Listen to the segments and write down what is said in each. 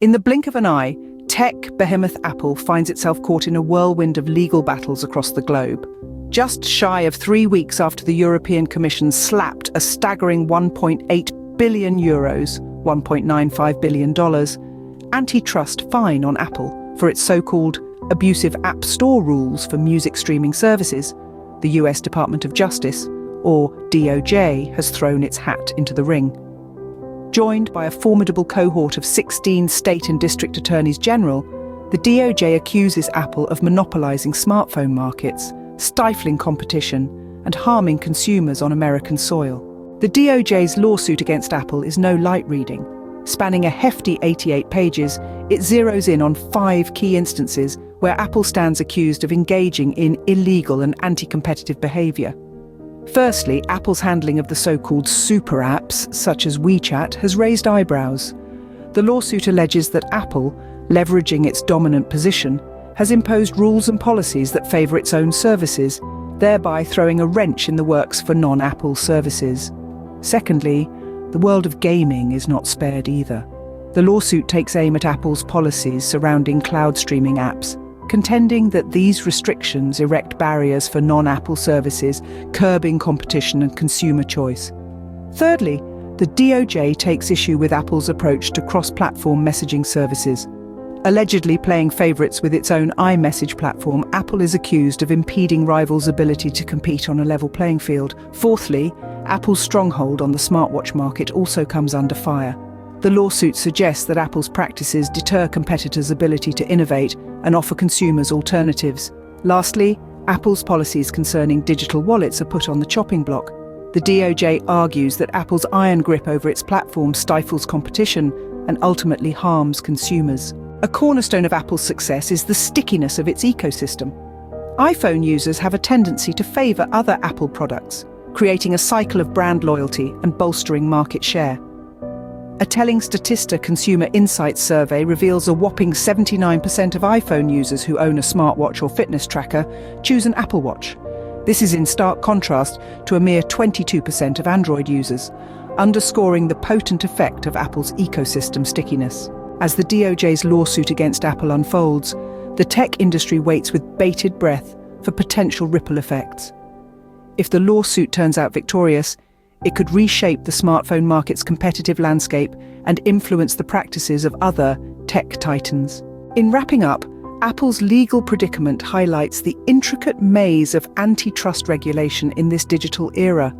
In the blink of an eye, tech behemoth Apple finds itself caught in a whirlwind of legal battles across the globe. Just shy of 3 weeks after the European Commission slapped a staggering €1.8 billion, $1.95 billion, antitrust fine on Apple for its so-called abusive App Store rules for music streaming services, the US Department of Justice, or DOJ, has thrown its hat into the ring. Joined by a formidable cohort of 16 state and district attorneys general, the DOJ accuses Apple of monopolizing smartphone markets, stifling competition, and harming consumers on American soil. The DOJ's lawsuit against Apple is no light reading. Spanning a hefty 88 pages, it zeroes in on 5 key instances where Apple stands accused of engaging in illegal and anti-competitive behavior. Firstly, Apple's handling of the so-called super apps, such as WeChat, has raised eyebrows. The lawsuit alleges that Apple, leveraging its dominant position, has imposed rules and policies that favor its own services, thereby throwing a wrench in the works for non-Apple services. Secondly, the world of gaming is not spared either. The lawsuit takes aim at Apple's policies surrounding cloud streaming apps, contending that these restrictions erect barriers for non-Apple services, curbing competition and consumer choice. Thirdly, the DOJ takes issue with Apple's approach to cross-platform messaging services. Allegedly playing favorites with its own iMessage platform, Apple is accused of impeding rivals' ability to compete on a level playing field. Fourthly, Apple's stronghold on the smartwatch market also comes under fire. The lawsuit suggests that Apple's practices deter competitors' ability to innovate and offer consumers alternatives. Lastly, Apple's policies concerning digital wallets are put on the chopping block. The DOJ argues that Apple's iron grip over its platform stifles competition and ultimately harms consumers. A cornerstone of Apple's success is the stickiness of its ecosystem. iPhone users have a tendency to favor other Apple products, creating a cycle of brand loyalty and bolstering market share. A telling Statista Consumer Insights survey reveals a whopping 79% of iPhone users who own a smartwatch or fitness tracker choose an Apple Watch. This is in stark contrast to a mere 22% of Android users, underscoring the potent effect of Apple's ecosystem stickiness. As the DOJ's lawsuit against Apple unfolds, the tech industry waits with bated breath for potential ripple effects. If the lawsuit turns out victorious, it could reshape the smartphone market's competitive landscape and influence the practices of other tech titans. In wrapping up, Apple's legal predicament highlights the intricate maze of antitrust regulation in this digital era.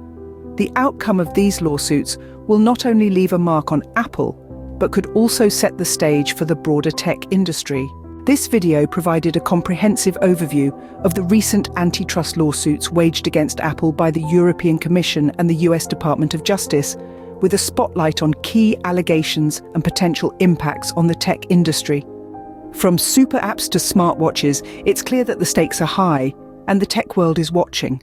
The outcome of these lawsuits will not only leave a mark on Apple, but could also set the stage for the broader tech industry. This video provided a comprehensive overview of the recent antitrust lawsuits waged against Apple by the European Commission and the US Department of Justice, with a spotlight on key allegations and potential impacts on the tech industry. From super apps to smartwatches, it's clear that the stakes are high, and the tech world is watching.